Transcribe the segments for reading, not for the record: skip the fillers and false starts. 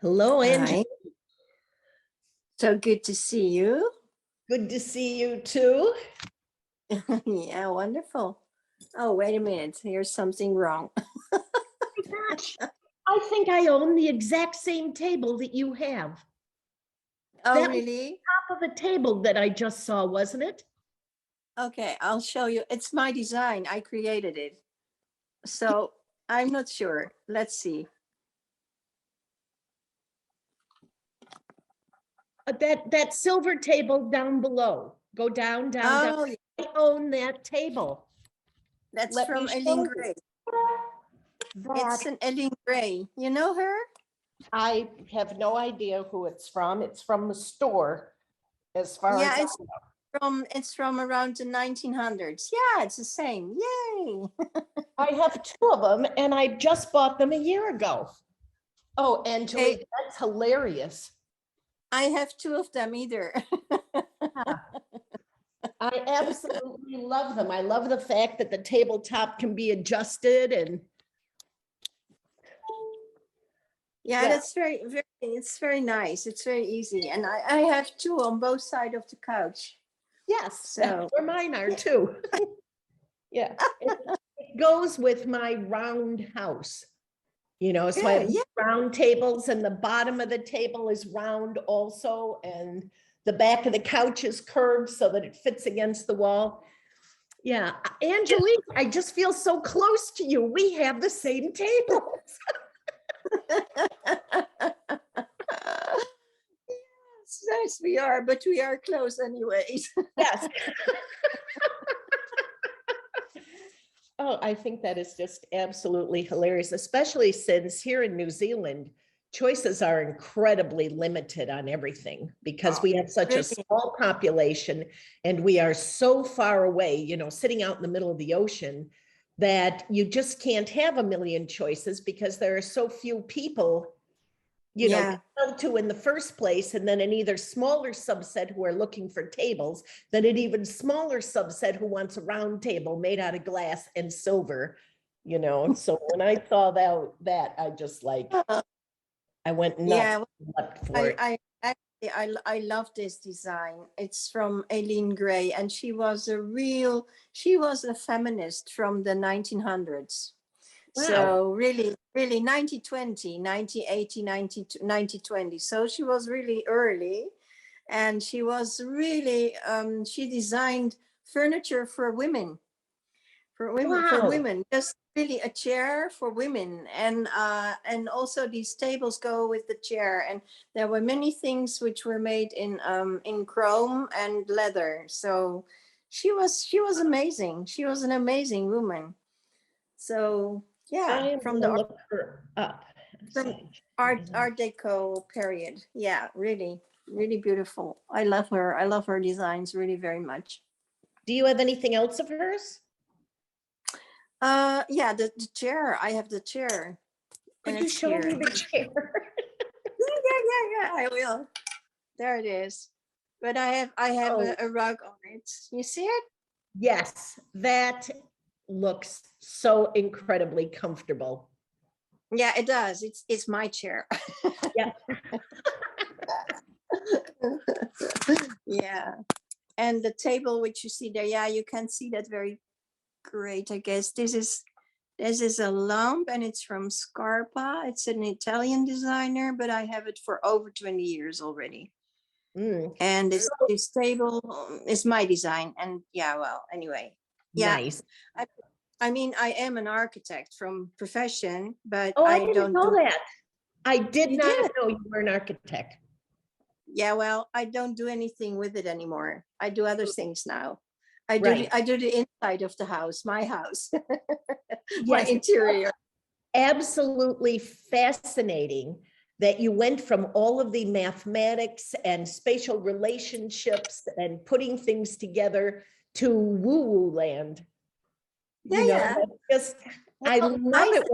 Hello, Angela. Hi. So good to see you. Good to see you too. Yeah, wonderful. Oh, wait a minute. Here's something wrong. Gosh, I think I own the exact same table that you have. Oh, That was really? top of the table that I just saw, wasn't it? Okay, I'll show you. It's my design. I created it. So I'm not sure. Let's see. That silver table down below. Go down, down, down. Oh, yeah, I own that table. that's Let me from show Eileen you Gray. It's that. an Eileen Gray. You know her? I have no idea who it's from. It's from the store, as far as Yeah, I it's from around the 1900s. Yeah, it's the same. Yay. I have two of them, and I just bought them a year ago. Oh, Angelique, that's hilarious. I have two of them either. I absolutely love them. I love the fact that the tabletop can be adjusted and Yeah, Yeah. that's it's very nice. It's very easy. And I have two on both sides of the couch. yes, So- that's where mine are too. Yeah, it goes with my round house. You know, so I have Yeah. round tables and the bottom of the table is round also. And the back of the couch is curved so that it fits against the wall. Yeah, Angelique, I just feel so close to you. We have the same tables. Yes, we are, but we are close anyways. Yes. Oh, I think that is just absolutely hilarious, especially since here in New Zealand, choices are incredibly limited on everything because we have such a small population and we are so far away, you know, sitting out in the middle of the ocean that you just can't have a million choices because there are so few people, you know, to sell to in the first place, and then an either smaller subset who are looking for tables, then an even smaller subset who wants a round table made out of glass and silver, you know. So when I saw that I just like, I went nuts. For it. I love this design. It's from Eileen Gray, and she was a feminist from the 1900s. Wow. So really 1920, 1980, 1920. So she was really early, and she was really she designed furniture for women. For women, just really a chair for women, and also these tables go with the chair, and there were many things which were made in chrome and leather. So she was amazing. She was an amazing woman. So yeah, from the look her up. Art Deco period. Yeah, really beautiful. I love her designs really very much. Do you have anything else of hers? Yeah, the chair. I have the chair. Could you show me the chair? Yeah, I will. There it is. But I have a rug on it. You see it? Yes, that looks so incredibly comfortable. Yeah, it does. It's my chair. Yeah. Yeah. And the table which you see there, yeah, you can see that very great. I guess this is a lamp, and it's from Scarpa. It's an Italian designer, but I have it for over 20 years already. And this table is my design. And yeah, well, anyway. Yeah. Nice. I mean, I am an architect from profession, but I didn't know that. I did not know you were an architect. Yeah, well, I don't do anything with it anymore. I do other things now. I do the inside of the house, my house, my interior. Absolutely fascinating that you went from all of the mathematics and spatial relationships and putting things together to woo-woo land. I love it.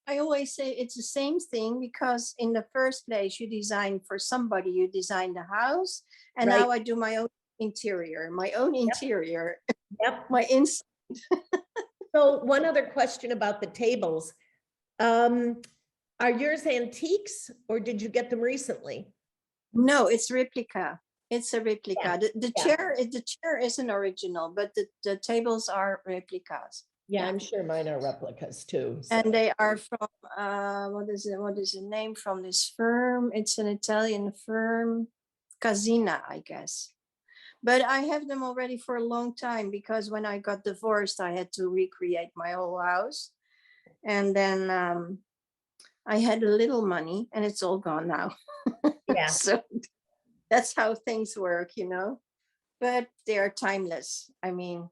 I always say it's the same thing, because in the first place you design for somebody, you design the house, and now I do my own interior, my inside. So one other question about the tables. Are yours antiques or did you get them recently? No, it's replica. It's a replica. Yeah, The yeah. chair is an original, but the tables are replicas. Yeah, I'm sure mine are replicas too. So. And they are from what is the name from this firm? It's an Italian firm, Casina, I guess. But I have them already for a long time because when I got divorced, I had to recreate my whole house. And then I had a little money and it's all gone now. Yeah. So that's how things work, you know. But they are timeless. I mean,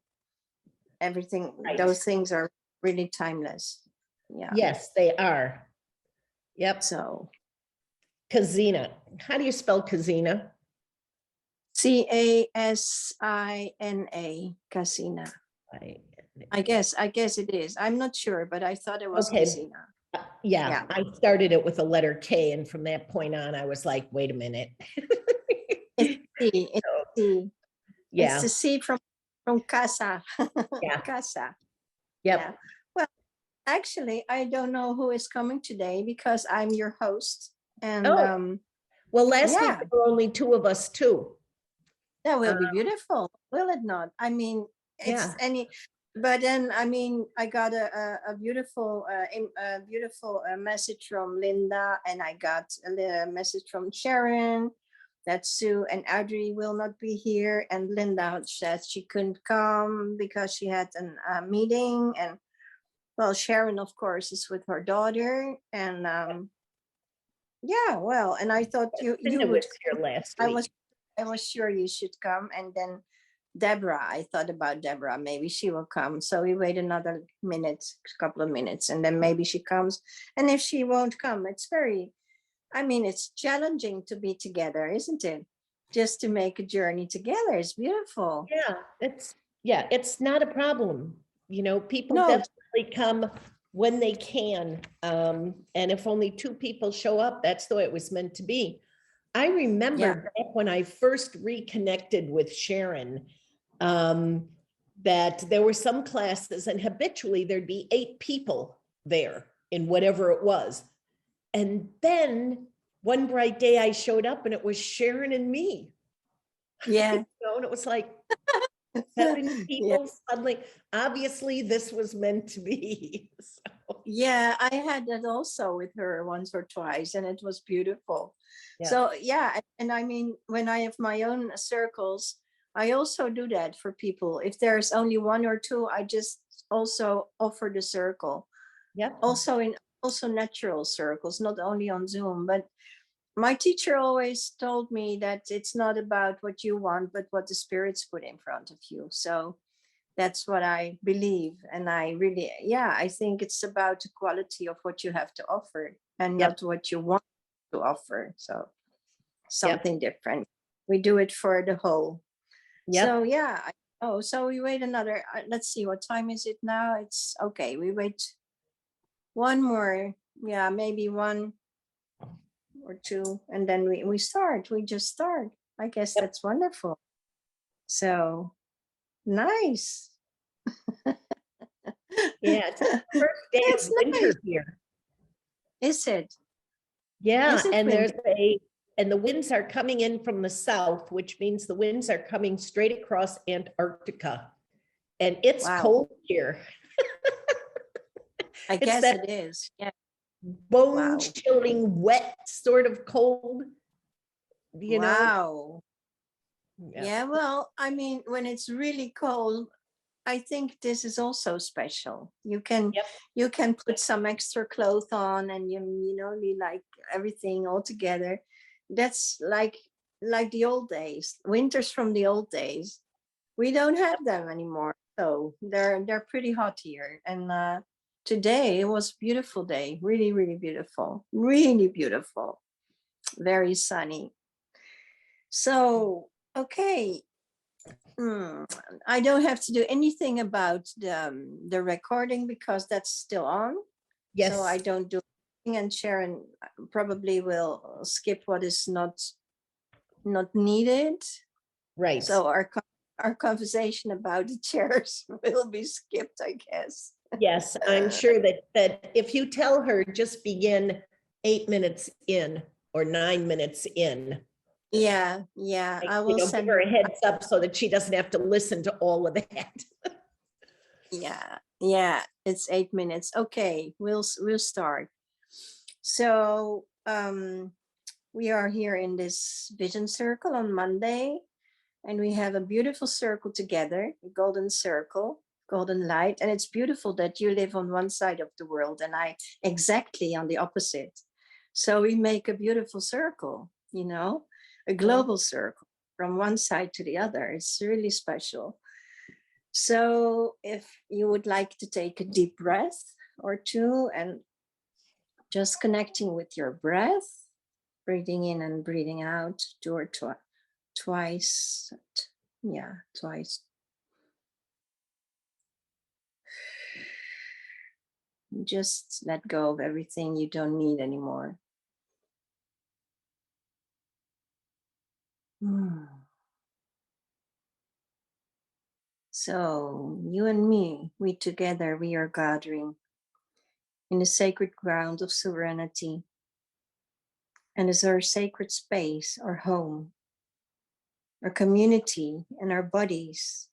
everything, Right. those things are really timeless. Yeah. Yes, they are. Yep. So Casina. How do you spell Casina? Casina, Casina. I guess it is. I'm not sure, but I thought it was Okay. Casina. Yeah, I started it with a letter K, and from that point on, I was like, wait a minute. It's C. It's C. Yeah. It's the C from casa. Yeah. Casa. Yep. Yeah. Well, actually, I don't know who is coming today because I'm your host. And well, last week yeah, there were only two of us too. that will be beautiful, will it not? I mean, it's but then I mean, I got a beautiful message from Linda, and I got a message from Sharon that Sue and Audrey will not be here, and Linda said she couldn't come because she had a meeting. And well, Sharon, of course, is with her daughter, and yeah, well, and I thought you Linda would. was here last week. I was sure you should come, and then Deborah, I thought about Deborah, maybe she will come. So we wait another couple of minutes, and then maybe she comes. And if she won't come, it's it's challenging to be together, isn't it? Just to make a journey together is beautiful. Yeah, it's not a problem. You know, people definitely come when they can. And if only two people show up, that's the way it was meant to be. I remember back when I first reconnected with Sharon, that there were some classes and habitually there'd be 8 people there in whatever it was. And then one bright day I showed up and it was Sharon and me. Yeah. And it was like 7 people suddenly. Obviously, this was meant to be. So. Yeah, I had that also with her once or twice, and it was beautiful. Yeah. So yeah, and I mean, when I have my own circles, I also do that for people. If there's only 1 or 2, I just also offer the circle. Yeah. Also natural circles, not only on Zoom. But my teacher always told me that it's not about what you want, but what the spirits put in front of you. So that's what I believe. And I really, I think it's about the quality of what you have to offer and not what you want to offer. So something different. We do it for the whole. So so we wait another, let's see, what time is it now? It's okay. We wait one more, maybe 1 or 2, and then we start. We just start. I guess that's wonderful. So nice. Yeah, it's the first day of winter here. Is it? Yeah, and and the winds are coming in from the south, which means the winds are coming straight across Antarctica. And it's cold here. I guess it is. Yeah. Bone-chilling, wet sort of cold. You know? Yeah, well, I mean, when it's really cold, I think this is also special. You can put some extra clothes on, and you like everything all together. That's like the old days, winters from the old days. We don't have them anymore, so they're pretty hot here. And today it was a beautiful day, really, really beautiful, very sunny. So okay. I don't have to do anything about the recording because that's still on. Yes. So I don't do anything, and Sharon probably will skip what is not needed. Right. So our conversation about the chairs will be skipped, I guess. Yes, I'm sure that if you tell her, just begin 8 minutes in or 9 minutes in. Yeah, Like, I will give send her her. a heads up so that she doesn't have to listen to all of that. Yeah, it's 8 minutes. Okay, we'll start. So we are here in this vision circle on Monday, and we have a beautiful circle together, a golden circle, golden light. And it's beautiful that you live on one side of the world and I exactly on the opposite. So we make a beautiful circle, you know, a global circle from one side to the other. It's really special. So if you would like to take a deep breath or two and just connecting with your breath, breathing in and breathing out, two or twice. Yeah, twice. Just let go of everything you don't need anymore. So you and me, we together, we are gathering in the sacred ground of serenity. And as our sacred space, our home, our community, and our bodies,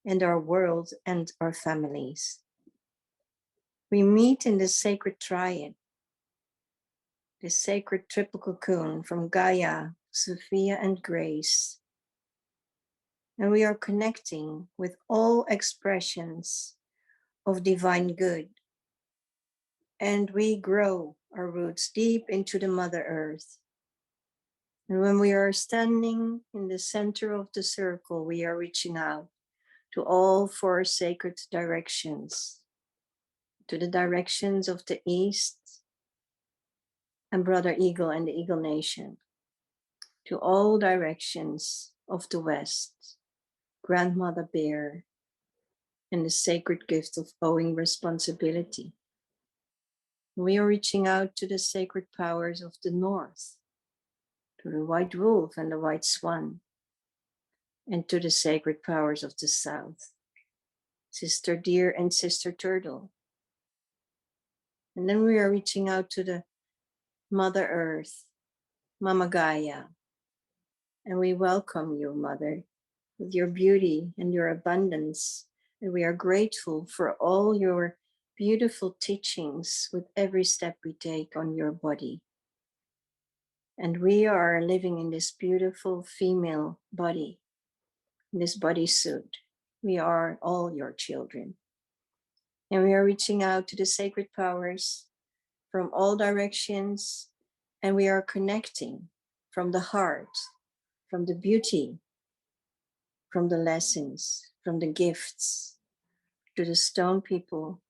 and our world, and our families. We meet in the sacred triad, the sacred triple cocoon from Gaia, Sophia, and Grace. And we are connecting with all expressions of divine good. And we grow our roots deep into the Mother Earth. And when we are standing in the center of the circle, we are reaching out to all four sacred directions, to the directions of the East and Brother Eagle and the Eagle Nation, to all directions of the West, Grandmother Bear, and the sacred gift of owing responsibility. We are reaching out to the sacred powers of the North, to the White Wolf and the White Swan, and to the sacred powers of the South, Sister Deer and Sister Turtle. And then we are reaching out to the Mother Earth, Mama Gaia, and we welcome you, Mother, with your beauty and your abundance. And we are grateful for all your beautiful teachings with every step we take on your body. And we are living in this beautiful female body, in this bodysuit. We are all your children. And we are reaching out to the sacred powers from all directions. And we are connecting from the heart, from the beauty, from the lessons, from the gifts, to the stone people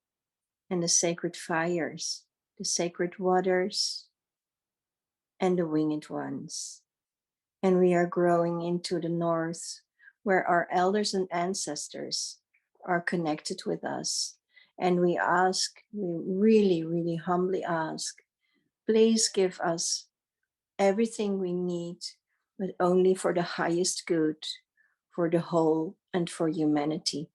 and the sacred fires, the sacred waters, and the winged ones. And we are growing into the north, where our elders and ancestors are connected with us. And we really, really humbly ask, please give us everything we need, but only for the highest good, for the whole and for humanity.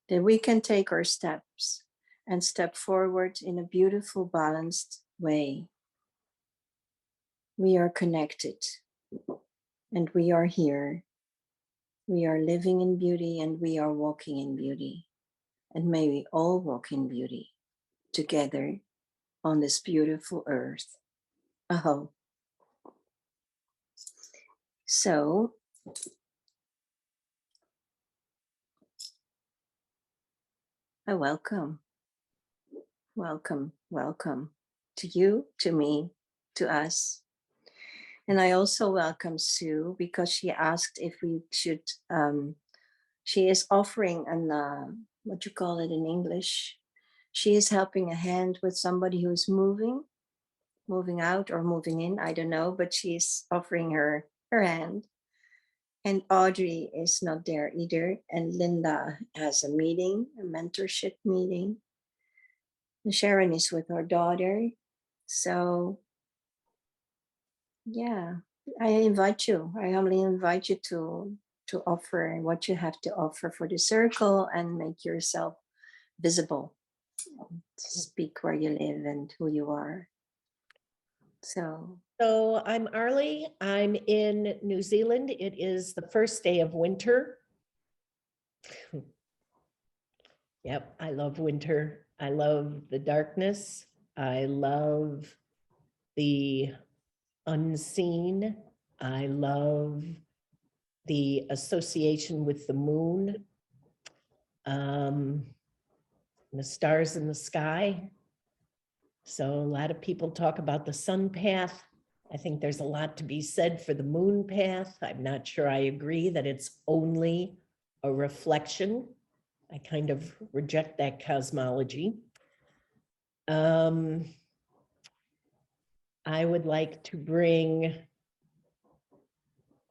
That we can take our steps and step forward in a beautiful, balanced way. We are connected and we are here. We are living in beauty and we are walking in beauty. And may we all walk in beauty together on this beautiful earth. Oh. So, I welcome to you, to me, to us. And I also welcome Sue because she asked if we should, she is offering an, what you call it in English? She is helping a hand with somebody who's moving out or moving in, I don't know, but she's offering her hand. And Audrey is not there either. And Linda has a meeting, a mentorship meeting. And Sharon is with her daughter. So yeah, I humbly invite you to offer what you have to offer for the circle and make yourself visible. Speak where you live and who you are. So So I'm Arlie. I'm in New Zealand. It is the first day of winter. Yep, I love winter. I love the darkness. I love the unseen. I love the association with the moon, the stars in the sky. So a lot of people talk about the sun path. I think there's a lot to be said for the moon path. I'm not sure I agree that it's only a reflection. I kind of reject that cosmology. I would like to bring,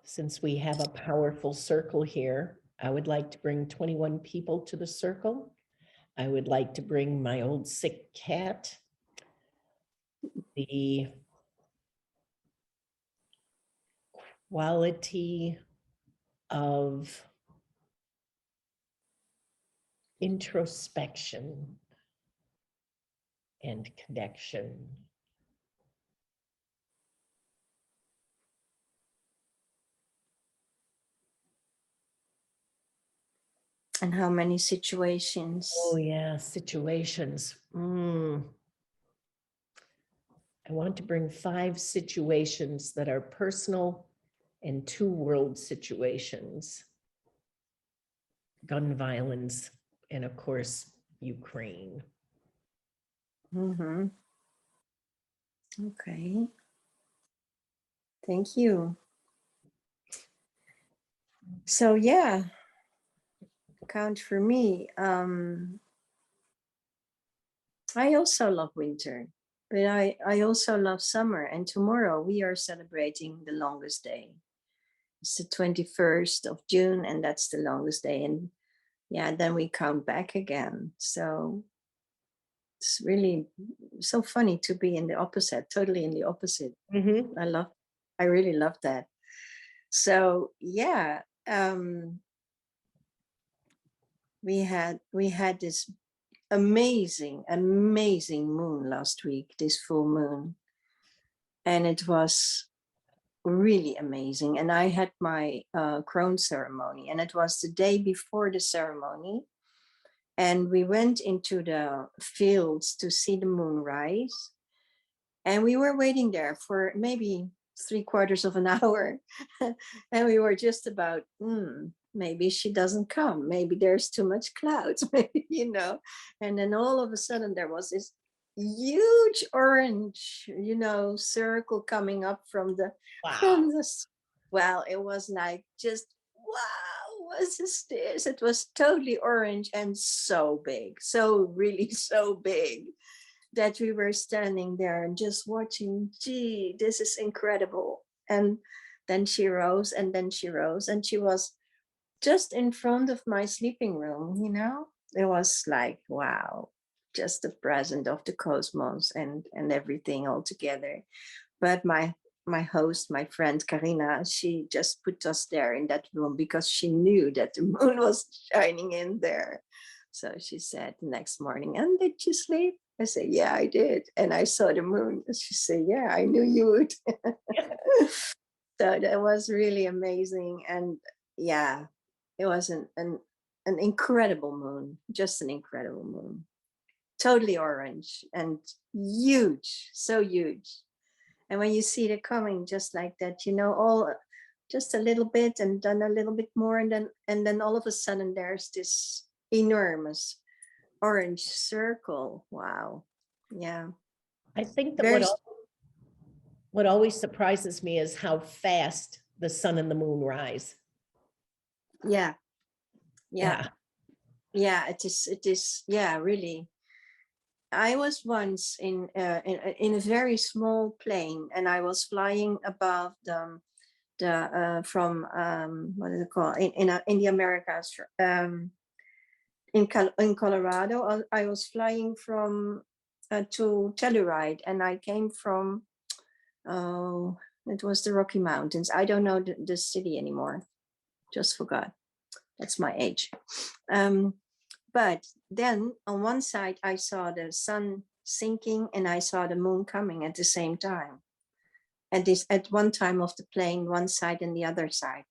since we have a powerful circle here, I would like to bring 21 people to the circle. I would like to bring my old sick cat, the quality of introspection and connection. and how many situations? Oh yeah, situations. I want to bring 5 situations that are personal and 2 world situations. Gun violence and of course, Ukraine. Mm-hmm. Okay. Thank you. So yeah, count for me. I also love winter, but I also love summer. And tomorrow we are celebrating the longest day. It's the 21st of June, and that's the longest day. And yeah, then we count back again. So it's really so funny to be in the opposite, totally in the opposite. Mm-hmm. I really love that. So yeah, we had this amazing moon last week, this full moon, and it was really amazing. And I had my crown ceremony, and it was the day before the ceremony, and we went into the fields to see the moon rise, and we were waiting there for maybe 3/4 of an hour. And we were just about maybe she doesn't come, maybe there's too much clouds, maybe, and then all of a sudden there was this huge orange circle coming up from the Wow. well, it was like, just wow, what is this? It was totally orange and so big, so really so big, that we were standing there and just watching. Gee, this is incredible. And then she rose, and then she rose, and she was just in front of my sleeping room. It was like, wow, just the present of the cosmos and everything all together. But my host, my friend Karina, she just put us there in that room because she knew that the moon was shining in there. So she said the next morning, "And did you sleep?" I said, "Yeah, I did. And I saw the moon." And she said, "Yeah, I knew you would." So that was really amazing. And yeah, it was an incredible moon, just an incredible moon. Totally orange and huge, so huge. And when you see it coming just like that, all just a little bit and then a little bit more, and then all of a sudden there's this enormous orange circle. Wow. Yeah. I think that Very, what always surprises me is how fast the sun and the moon rise. yeah. Yeah. Yeah, it is, yeah, really. I was once in a very small plane, and I was flying above from what is it called, in the Americas, in Colorado. I was flying from to Telluride, and I came from, oh, it was the Rocky Mountains. I don't know the city anymore. Just forgot. That's my age. But then on one side, I saw the sun sinking and I saw the moon coming at the same time. at one time of the plane, one side and the other side.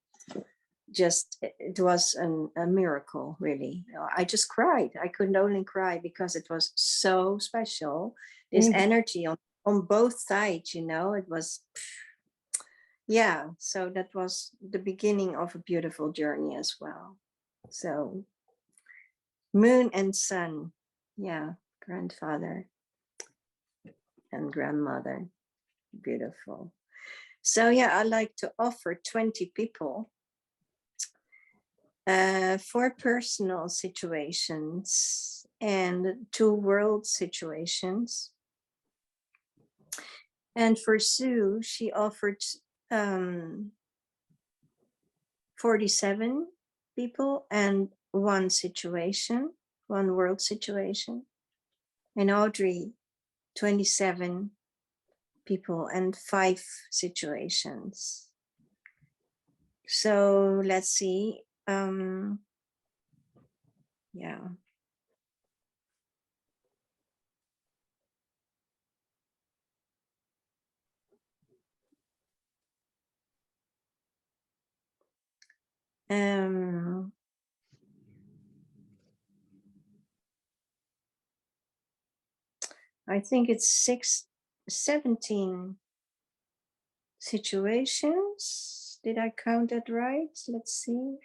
Just, it was a miracle, really. I just cried. I couldn't only cry because it was so special. This energy on both sides, you know, it was, yeah. So that was the beginning of a beautiful journey as well. So moon and sun, yeah, grandfather and grandmother, beautiful. So yeah, I like to offer 20 people 4 personal situations and 2 world situations. And for Sue, she offered 47 people and 1 situation, 1 world situation. And Audrey, 27 people and 5 situations. So let's see. Yeah. I think it's 17 situations. Did I count that right? Let's see.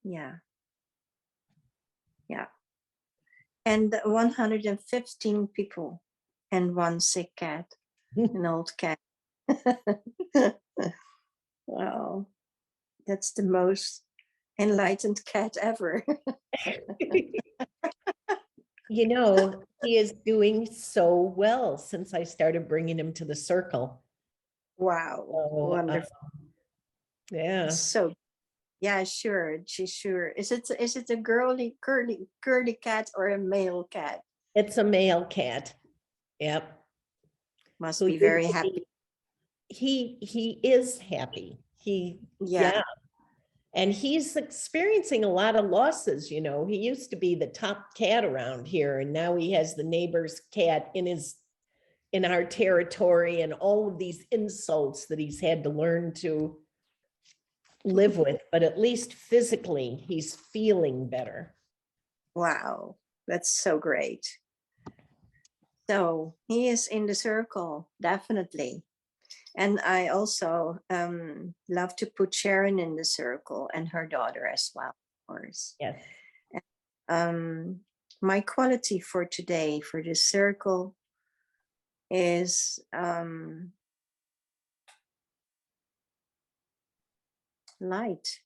Yeah. Yeah. And 115 people and 1 sick cat, an old cat. Wow. That's the most enlightened cat ever. You know, he is doing so well since I started bringing him to the circle. Wow. So, Wonderful. yeah. So yeah, sure. She's sure. Is it a girly curly cat or a male cat? It's a male cat. Yep. Must Who be very happy. He is happy. Yeah. And he's experiencing a lot of losses, you know. He used to be the top cat around here, and now he has the neighbor's cat in our territory, and all of these insults that he's had to learn to live with. But at least physically, he's feeling better. Wow. That's so great. So he is in the circle, definitely. And I also love to put Sharon in the circle and her daughter as well, of course. Yes. My quality for today for this circle is light.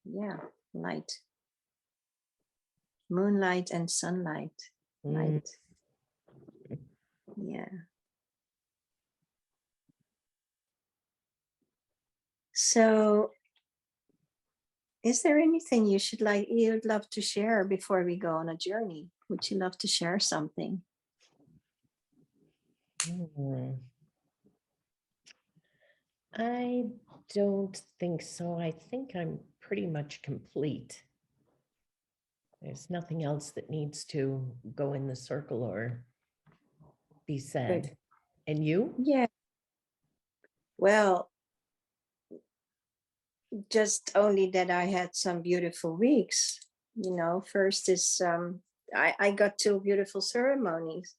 Yeah, light. Moonlight and sunlight. Light. Yeah. So is there anything you'd love to share before we go on a journey? Would you love to share something? I don't think so. I think I'm pretty much complete. There's nothing else that needs to go in the circle or be said. Good. And you? Yeah. Well, just only that I had some beautiful weeks. You know, first is I got 2 beautiful ceremonies,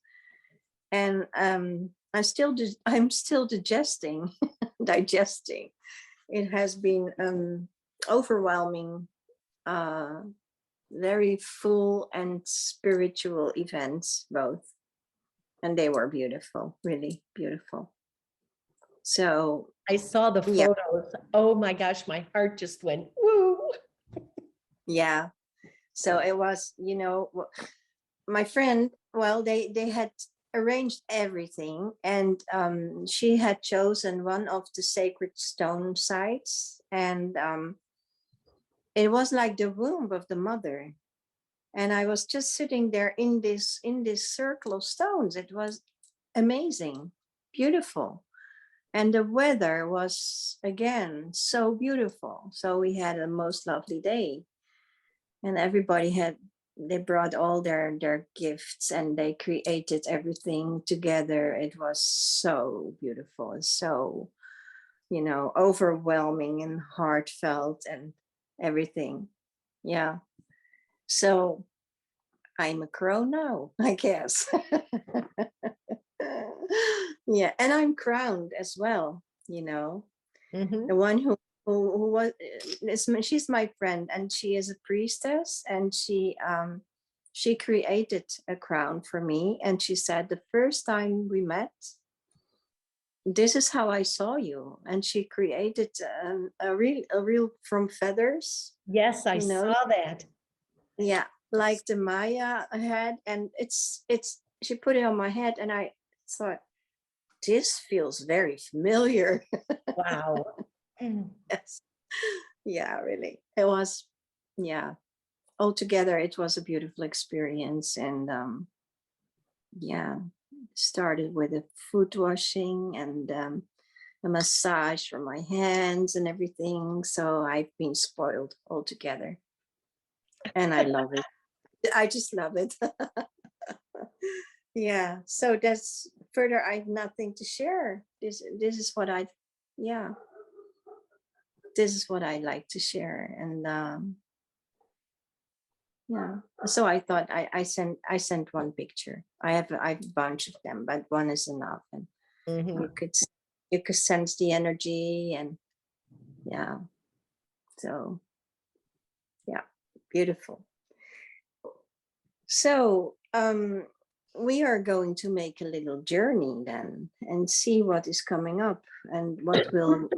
and I'm still digesting. Digesting. It has been overwhelming, very full and spiritual events both, and they were beautiful, really beautiful. So I saw the yeah. photos. Oh my gosh, my heart just went woo. Yeah. So it was, you know, my friend, well, they had arranged everything, and she had chosen one of the sacred stone sites, and it was like the womb of the mother. And I was just sitting there in this circle of stones. It was amazing, beautiful. And the weather was again so beautiful. So we had a most lovely day. And everybody had they brought all their gifts and they created everything together. It was so beautiful and so, you know, overwhelming and heartfelt and everything. Yeah. So I'm a crow now, I guess. Yeah, and I'm crowned as well, you know. Mhm. The one who was she's my friend, and she is a priestess, and she created a crown for me, and she said the first time we met, this is how I saw you, and she created a real from feathers, Yes, I you know. saw that. Yeah, like the Maya had, and it's she put it on my head, and I thought, this feels very familiar. Wow. Mm. Yes. Yeah, really. It was, yeah. Altogether, it was a beautiful experience. And yeah, started with a foot washing and a massage for my hands and everything. So I've been spoiled altogether. And I love it. I just love it. Yeah. So that's further, I have nothing to share. This is what I, yeah, this is what I like to share. And yeah, so I thought I sent one picture. I have a bunch of them, but one is enough, and Mhm. you could sense the energy, and yeah, so yeah, beautiful. So we are going to make a little journey then and see what is coming up and what will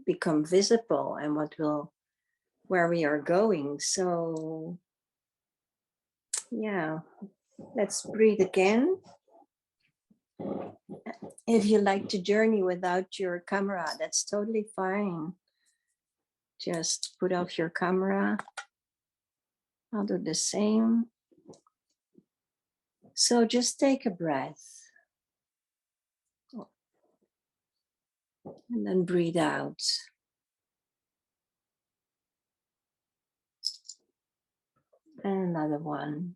become visible and where we are going. So yeah, let's breathe again. If you like to journey without your camera, that's totally fine. Just put off your camera. I'll do the same. So just take a breath and then breathe out. And another one.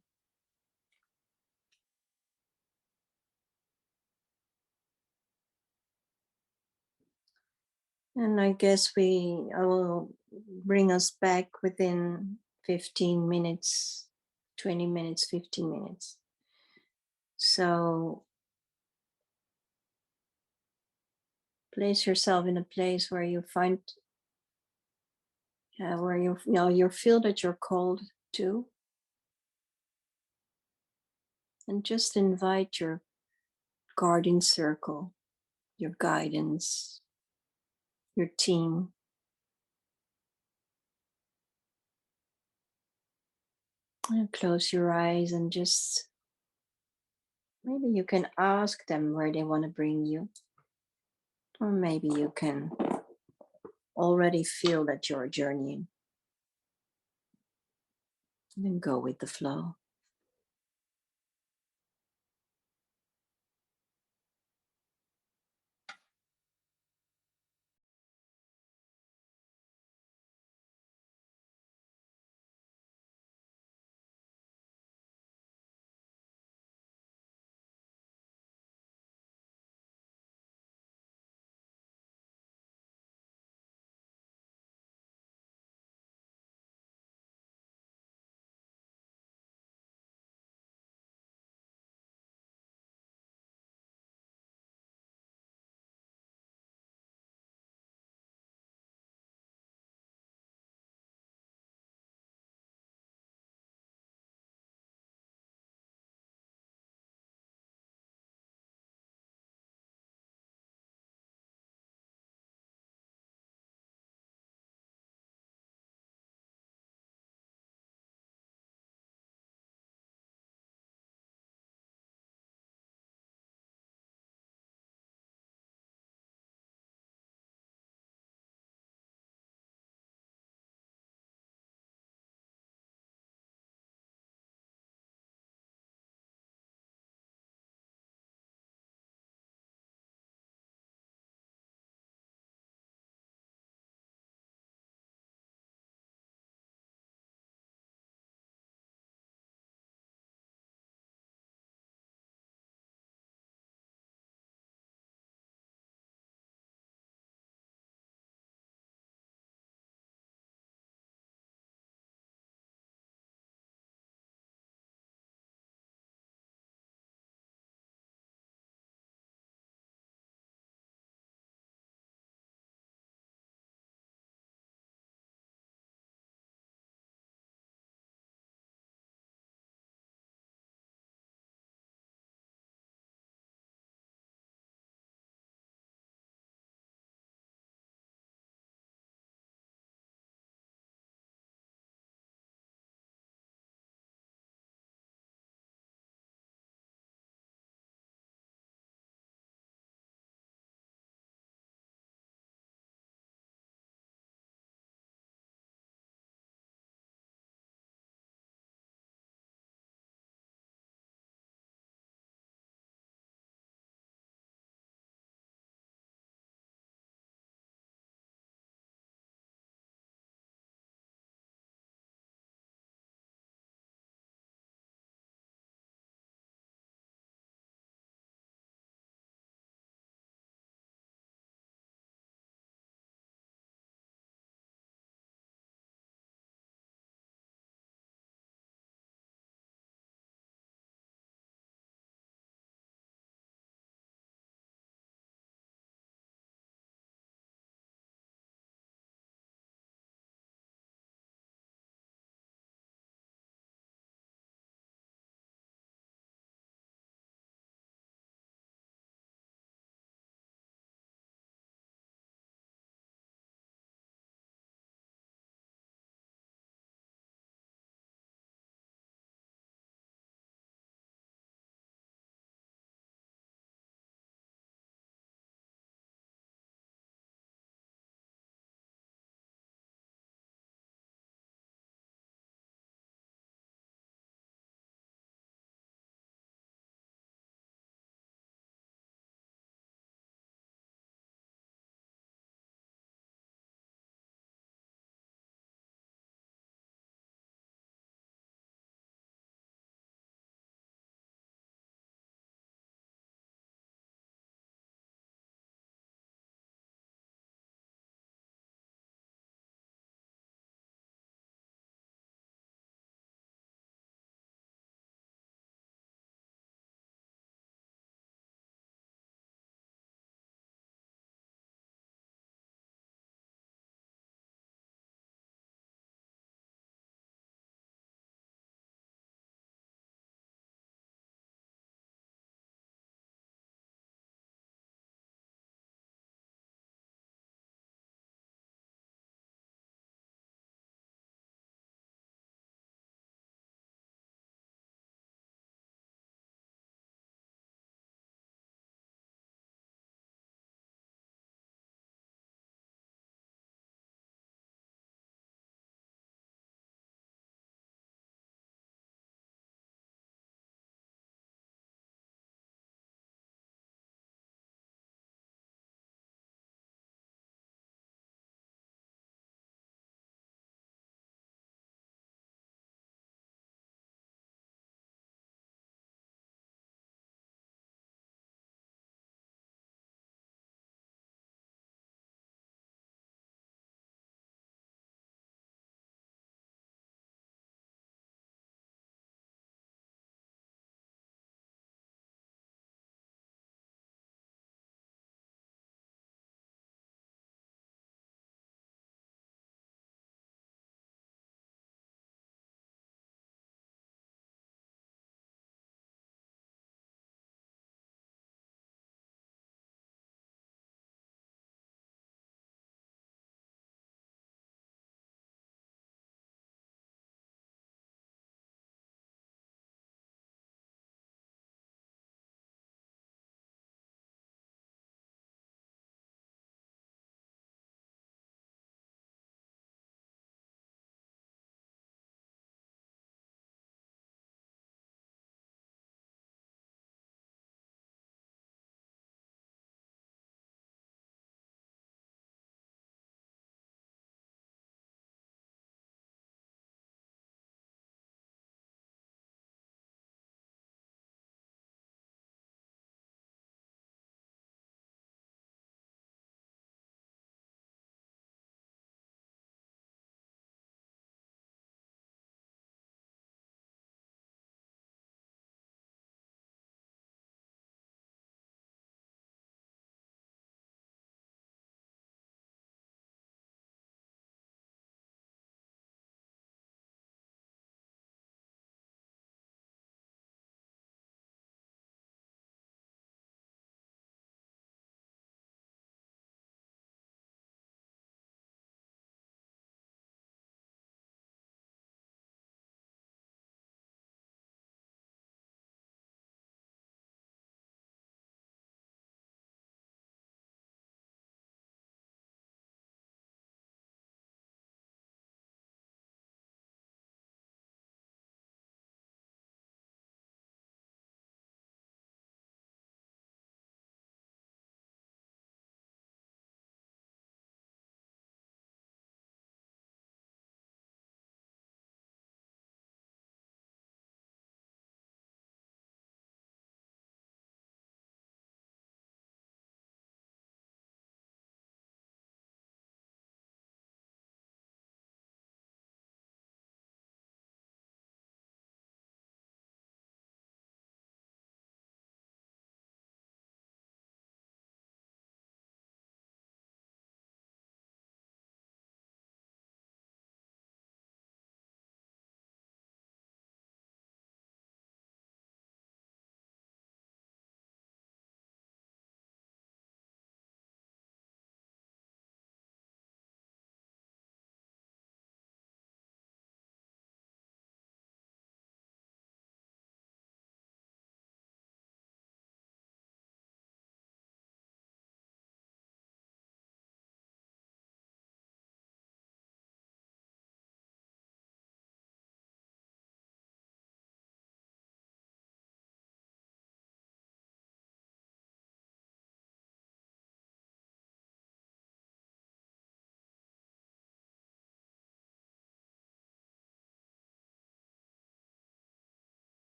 And I guess I will bring us back within 15 minutes, 20 minutes, 15 minutes. So place yourself in a place where you find, where you feel that you're called to. And just invite your guardian circle, your guidance, your team. And close your eyes and just maybe you can ask them where they want to bring you. Or maybe you can already feel that you're journeying. And then go with the flow.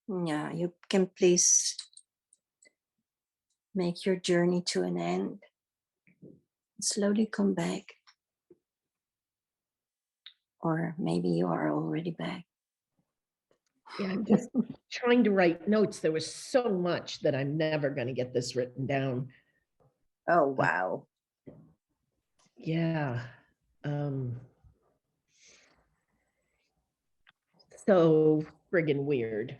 Yeah, you can please make your journey to an end. Slowly come back. Or maybe you are already back. Yeah, I'm just trying to write notes. There was so much that I'm never going to get this written down. Oh, wow. Yeah. So friggin' weird.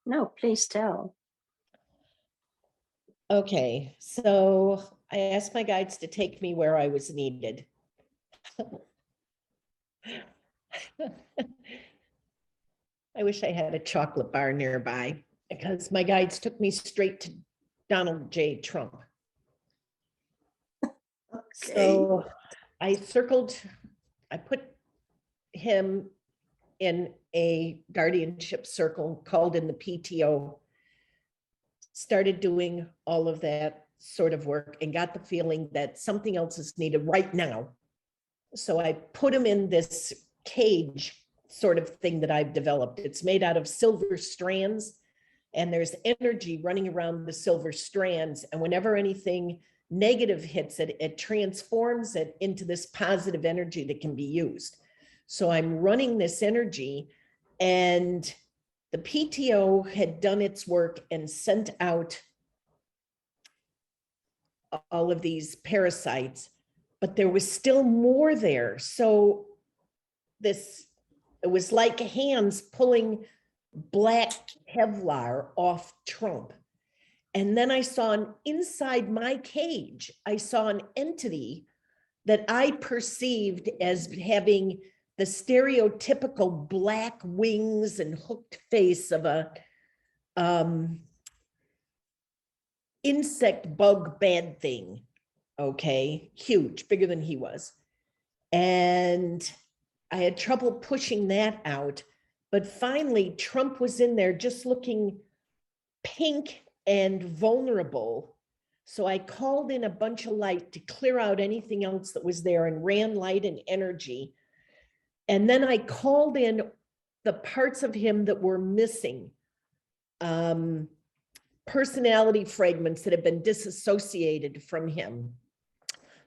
No, please tell. Okay, so I asked my guides to take me where I was needed. I wish I had a chocolate bar nearby because my guides took me straight to Donald J. Trump. So I put him in a guardianship circle, called in the PTO, started doing all of that sort of work and got the feeling that something else is needed right now. So I put him in this cage sort of thing that I've developed. It's made out of silver strands, and there's energy running around the silver strands. And whenever anything negative hits it, it transforms it into this positive energy that can be used. So I'm running this energy, and the PTO had done its work and sent out all of these parasites, but there was still more there. So it was like hands pulling black Kevlar off Trump. And then I saw inside my cage, I saw an entity that I perceived as having the stereotypical black wings and hooked face of a insect bug bad thing. Okay, huge, bigger than he was. And I had trouble pushing that out. But finally, Trump was in there just looking pink and vulnerable. So I called in a bunch of light to clear out anything else that was there and ran light and energy. And then I called in the parts of him that were missing, personality fragments that have been disassociated from him.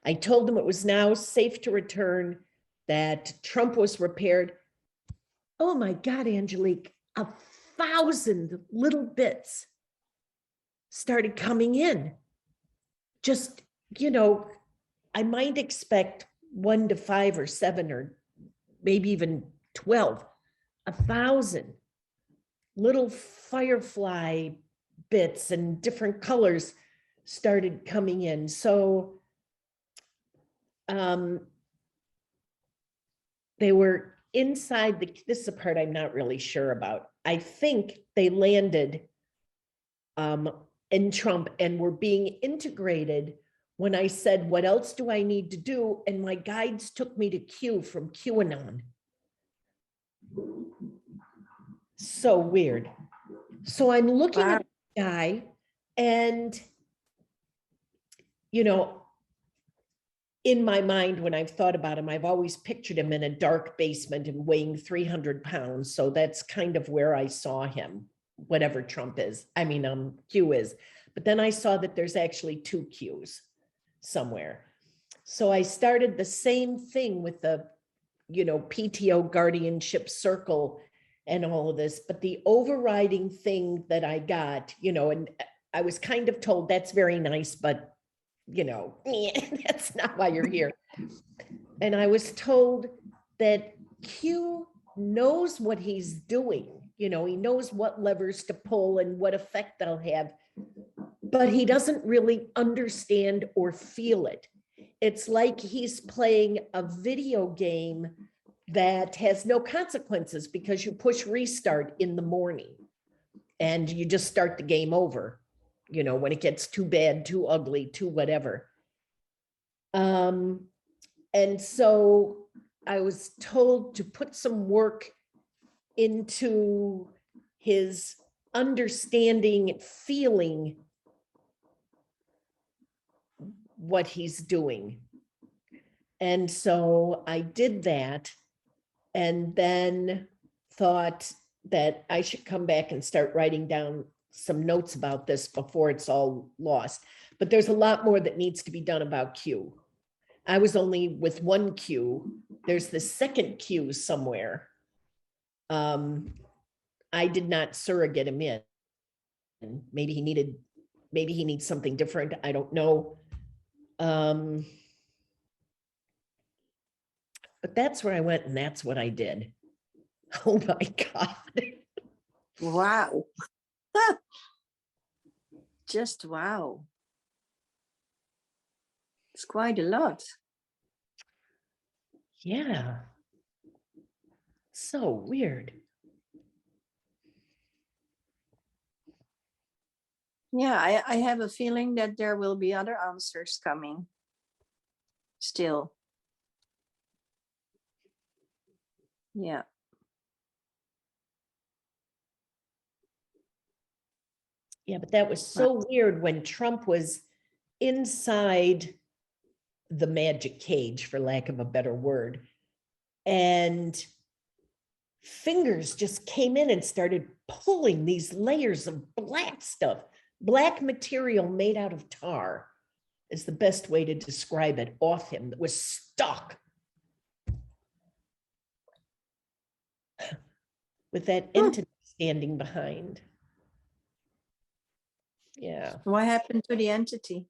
I told him it was now safe to return, that Trump was repaired. Oh my God, Angelique, 1,000 little bits started coming in. Just, I might expect 1 to 5 or 7 or maybe even 12, 1,000 little firefly bits and different colors started coming in. So they were inside this is the part I'm not really sure about. I think they landed in Trump and were being integrated when I said, what else do I need to do? And my guides took me to Q from QAnon. So weird. So I'm looking at the guy, and, in my mind, when I've thought about him, I've always pictured him in a dark basement and weighing 300 pounds. So that's kind of where I saw him, whatever Trump is. Q is. But then I saw that there's actually 2 Qs somewhere. So I started the same thing with the, PTO guardianship circle and all of this. But the overriding thing that I got, and I was kind of told that's very nice, but that's not why you're here. And I was told that Q knows what he's doing. He knows what levers to pull and what effect they'll have, but he doesn't really understand or feel it. It's like he's playing a video game that has no consequences, because you push restart in the morning and you just start the game over. When it gets too bad, too ugly, too whatever. And so I was told to put some work into his understanding, feeling what he's doing. And so I did that. and then thought that I should come back and start writing down some notes about this before it's all lost. But there's a lot more that needs to be done about Q. I was only with one Q. There's the second Q somewhere. I did not surrogate him in. Maybe he needs something different. I don't know. But that's where I went and that's what I did. Oh my God. Wow. Just wow. It's quite a lot. Yeah. So weird. Yeah, I have a feeling that there will be other answers coming still. Yeah. Yeah, but that was so weird when Trump was inside the magic cage, for lack of a better word, and fingers just came in and started pulling these layers of black stuff, black material made out of tar is the best way to describe it, off him, that was stuck with that entity standing behind. Yeah. What happened to the entity?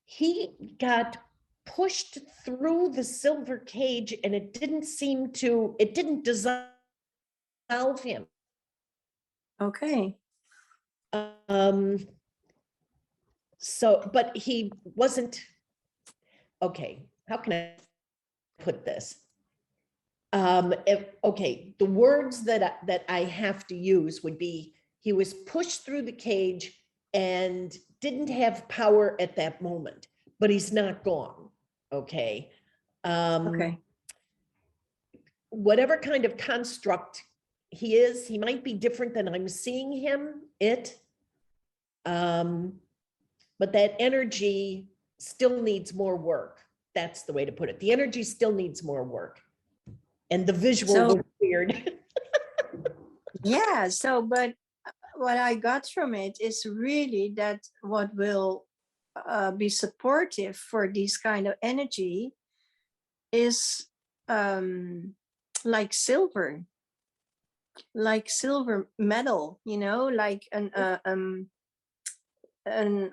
He got pushed through the silver cage and it didn't dissolve him. Okay. So, but he wasn't, okay, how can I put this? Okay, the words that I have to use would be, he was pushed through the cage and didn't have power at that moment, but he's not gone. Okay. Okay. Whatever kind of construct he is, he might be different than I'm seeing him, but that energy still needs more work. That's the way to put it. The energy still needs more work. And the visual was weird. Yeah, but what I got from it is really that what will be supportive for this kind of energy is like silver metal, like an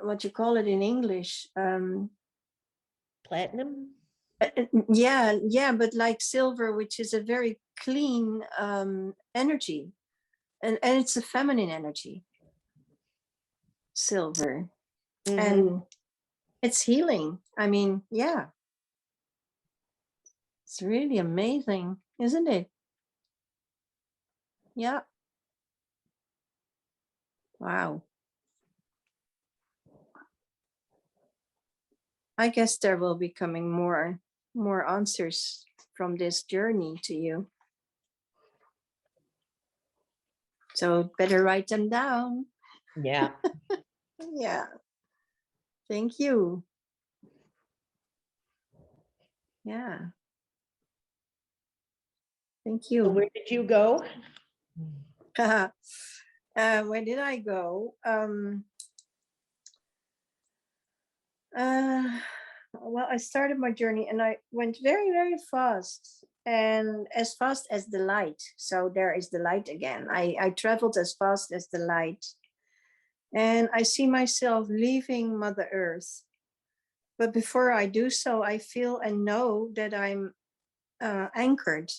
what you call it in English, Platinum? yeah, but like silver, which is a very clean energy, and it's a feminine energy, silver. Mm-hmm. And it's healing. I mean, yeah, it's really amazing, isn't it? Yeah. Wow. I guess there will be coming more answers from this journey to you. So better write them down. Yeah. Yeah. Thank you. Yeah. Thank So you. where did you go? Where did I go? Well, I started my journey and I went very, very fast, and as fast as the light. So there is the light again. I traveled as fast as the light, and I see myself leaving Mother Earth. But before I do so, I feel and know that I'm anchored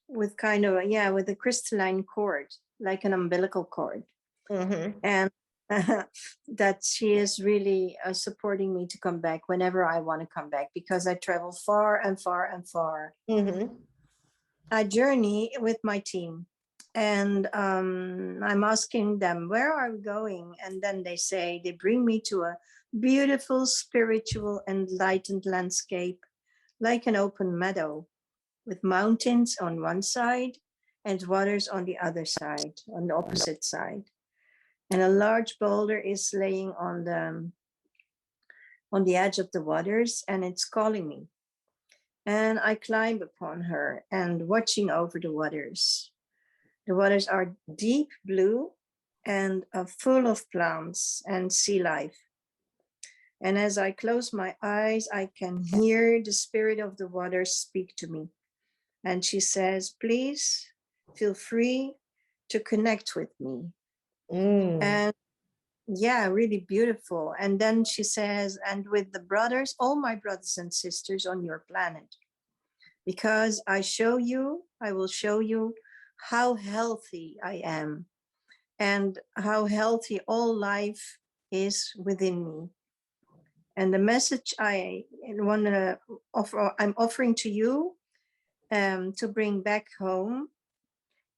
with kind of, with a crystalline cord, like an umbilical cord. Mm-hmm. And that she is really supporting me to come back whenever I want to come back, because I travel far and far and far. Mm-hmm. I journey with my team, and I'm asking them, where are we going? And then they bring me to a beautiful, spiritual, enlightened landscape, like an open meadow with mountains on one side and waters on the other side, on the opposite side. And a large boulder is laying on the edge of the waters, and it's calling me. And I climb upon her and watching over the waters. The waters are deep blue and full of plants and sea life. And as I close my eyes, I can hear the spirit of the waters speak to me. And she says, please feel free to connect with me. And yeah, really beautiful. And then she says, and with the brothers, all my brothers and sisters on your planet, because I will show you how healthy I am and how healthy all life is within me. And the message I'm offering to you to bring back home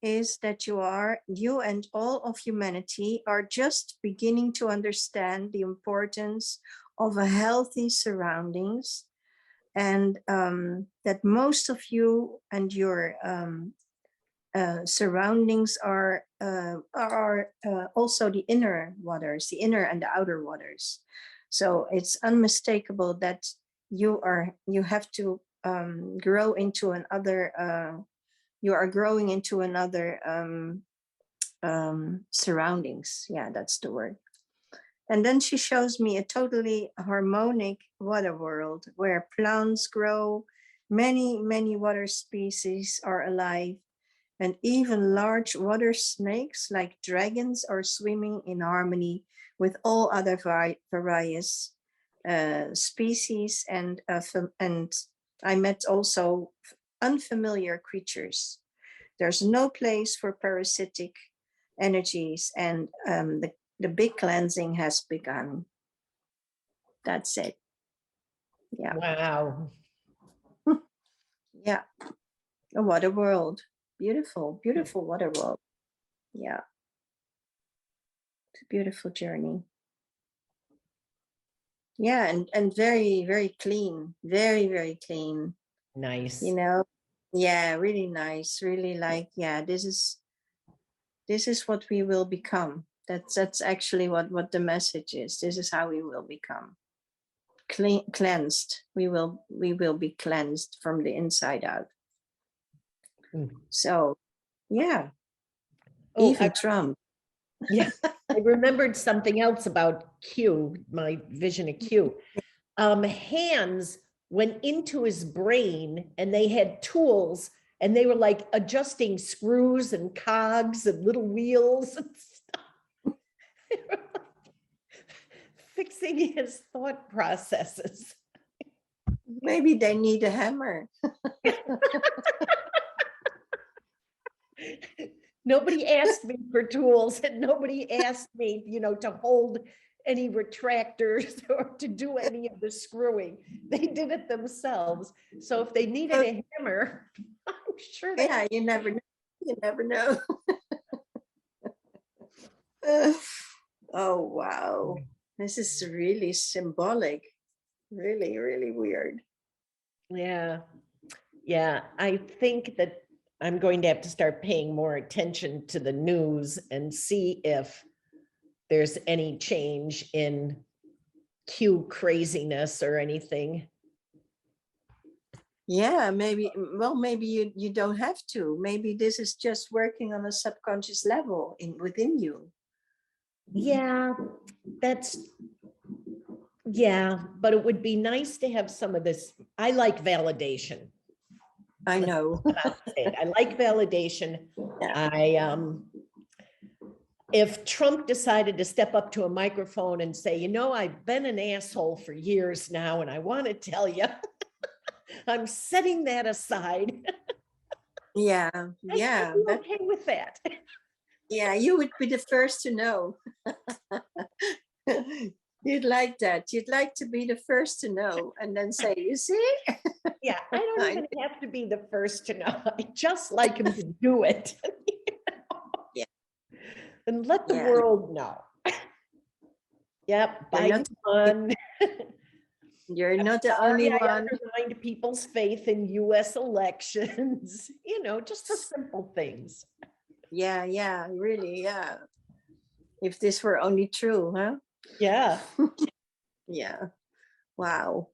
is that you and all of humanity are just beginning to understand the importance of a healthy surroundings, and that most of you and your surroundings are also the inner waters, the inner and the outer waters. So it's unmistakable that you have to grow into another. You are growing into another surroundings. Yeah, that's the word. And then she shows me a totally harmonic water world where plants grow, many water species are alive, and even large water snakes like dragons are swimming in harmony with all other various species. And I met also unfamiliar creatures. There's no place for parasitic energies, and the big cleansing has begun. That's it. Yeah. Wow. Yeah. A water world. Beautiful, beautiful water world. Yeah. It's a beautiful journey. Yeah, and very, very clean. Very, very clean. Nice. You know? Yeah, really nice. Really like, yeah, this is what we will become. That's actually what the message is. This is how we will become. Cleansed. We will be cleansed from the inside out. So yeah. Even Trump. Yeah, I remembered something else about Q, my vision of Q. Hands went into his brain and they had tools and they were like adjusting screws and cogs and little wheels and stuff. Fixing his thought processes. Maybe they need a hammer. Nobody asked me for tools and nobody asked me, to hold any retractors or to do any of the screwing. They did it themselves. So if they needed a hammer, I'm sure they. Yeah, you never know. You never know. Oh, wow. This is really symbolic. Really, really weird. Yeah. Yeah. I think that I'm going to have to start paying more attention to the news and see if there's any change in Q craziness or anything. Yeah, maybe you don't have to. Maybe this is just working on a subconscious level within you. Yeah, but it would be nice to have some of this. I like validation. I know. I like validation. Yeah. If Trump decided to step up to a microphone and say, I've been an asshole for years now, and I want to tell you, I'm setting that aside. Yeah, yeah. I'm okay with that. Yeah, you would be the first to know. You'd like that. You'd like to be the first to know and then say, you see? Yeah, I don't even have to be the first to know. I just like him to do it. Yeah. And let the world know. Yep, Biden's on. You're not the only one. I undermined people's faith in US elections, just the simple things. Yeah, really, yeah. If this were only true, huh? Yeah. Yeah. Wow.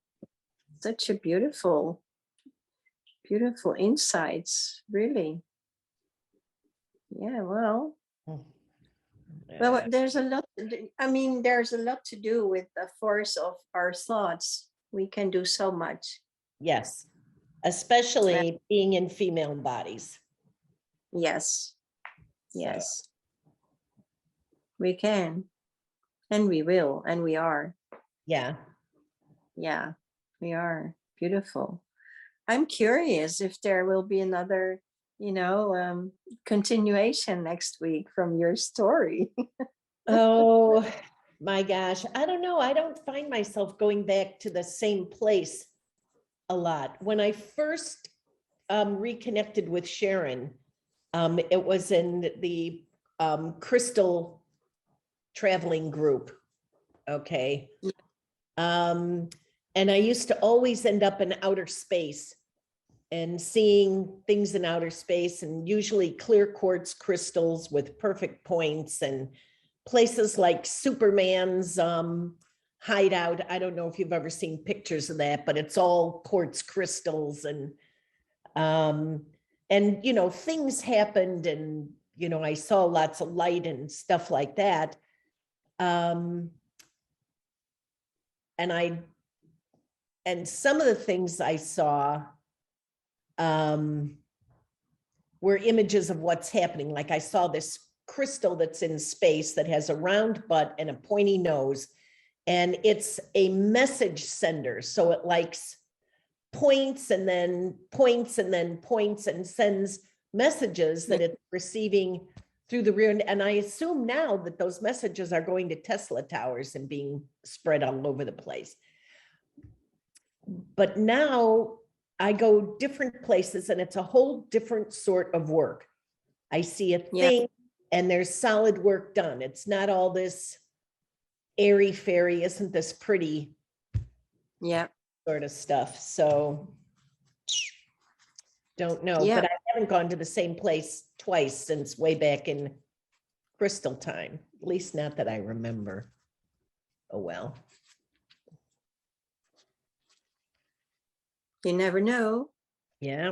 Such a beautiful Beautiful insights, really. Yeah, well, there's a lot. I mean, there's a lot to do with the force of our thoughts. We can do so much. Yes, especially being in female bodies. Yes, So, yes, we can, and we will, and we are. yeah. Yeah, we are. Beautiful. I'm curious if there will be another, continuation next week from your story. Oh my gosh. I don't know. I don't find myself going back to the same place a lot. When I first reconnected with Sharon, it was in the crystal traveling group. Okay. And I used to always end up in outer space and seeing things in outer space, and usually clear quartz crystals with perfect points, and places like Superman's hideout. I don't know if you've ever seen pictures of that, but it's all quartz crystals, and things happened, and I saw lots of light and stuff like that. And some of the things I saw were images of what's happening. Like I saw this crystal that's in space that has a round butt and a pointy nose, and it's a message sender. So it likes points and then points and then points and sends messages that it's receiving through the rear. And I assume now that those messages are going to Tesla towers and being spread all over the place. But now I go different places and it's a whole different sort of work. I see a thing and there's solid work done. It's not all this airy fairy, isn't this pretty sort of stuff. So don't know, but I haven't gone to the same place twice since way back in crystal time, at least not that I remember. Oh, well. You never know. Yeah.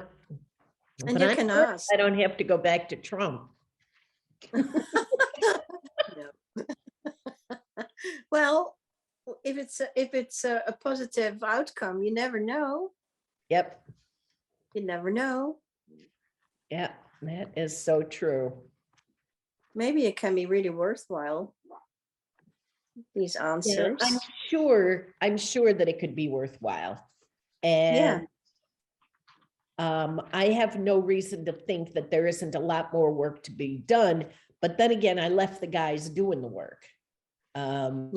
And but you can ask. I don't have to go back to Trump. Well, if it's a positive outcome, you never know. Yep. You never know. Yeah, that is so true. Maybe it can be really worthwhile, these answers. Yeah, I'm sure that it could be worthwhile. And I have no reason to think that there isn't a lot more work to be done. But then again, I left the guys doing the work. So,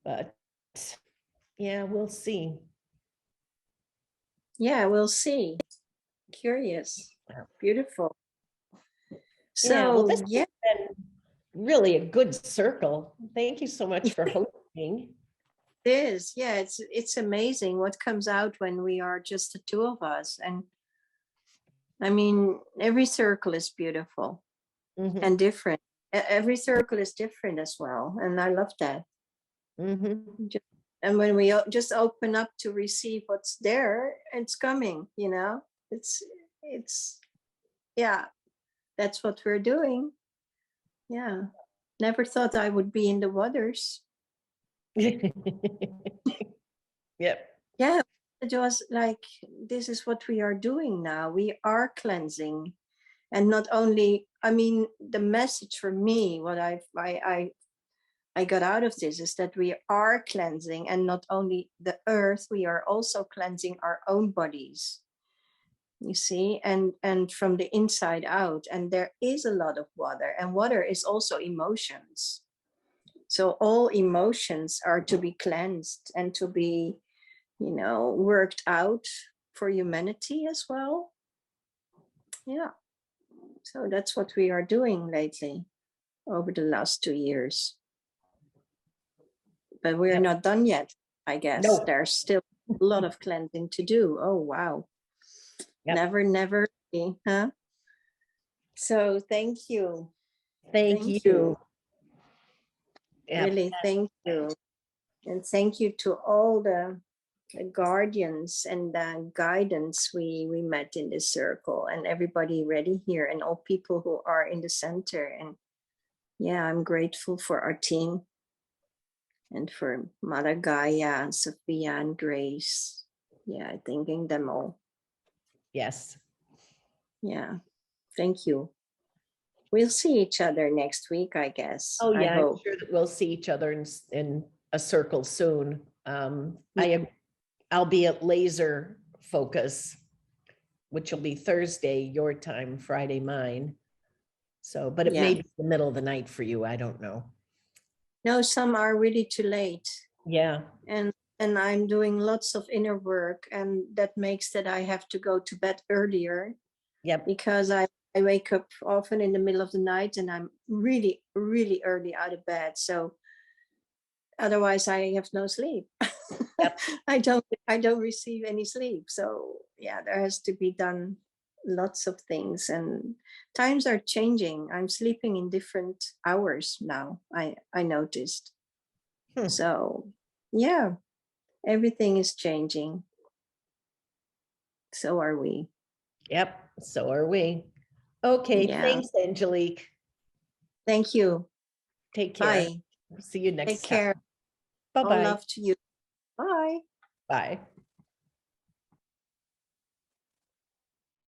but yeah, we'll see. Yeah, we'll see. Curious. Beautiful. So, this has been really a good circle. Thank you so much for hosting. It is. Yeah, it's amazing what comes out when we are just the two of us. And I mean, every circle is beautiful and different. Every circle is different as well. And I love that. And when we just open up to receive what's there, it's coming, it's that's what we're doing. Yeah. Never thought I would be in the waters. Yep. Yeah. It was like, this is what we are doing now. We are cleansing. And not only, I mean, the message for me, what I got out of this is that we are cleansing, and not only the earth, we are also cleansing our own bodies. You see, and from the inside out. And there is a lot of water, and water is also emotions. So all emotions are to be cleansed and to be, worked out for humanity as well. Yeah. So that's what we are doing lately over the last 2 years. But we're not done yet, I guess. No. There's still a lot of cleansing to do. Oh, wow. Yep. Never, huh? So thank you. Thank you. Yep. Really, thank you. And thank you to all the guardians and guidance we met in this circle, and everybody ready here, and all people who are in the center. And yeah, I'm grateful for our team and for Mother Gaia and Sophia and Grace. Yeah, thanking them all. Yes. Yeah, thank you. We'll see each other next week, I guess. Oh, I yeah, I'm hope. sure that we'll see each other in a circle soon. Yeah. I'll be at Laser Focus, which will be Thursday, your time, Friday, mine. So, but it may Yeah. be the middle of the night for you. I don't know. No, some are really too late. Yeah. And I'm doing lots of inner work, and that makes that I have to go to bed earlier. Yep. Because I wake up often in the middle of the night, and I'm really, really early out of bed. So otherwise I have no sleep. Yep. I don't receive any sleep. So yeah, there has to be done lots of things, and times are changing. I'm sleeping in different hours now. I noticed. So yeah, everything is changing. So are we. Yep. So are we. Okay. Yeah. Thanks, Angelique. Thank you. Take care. Bye. See you next Take care. time. All Bye-bye. love to you. Bye. Bye.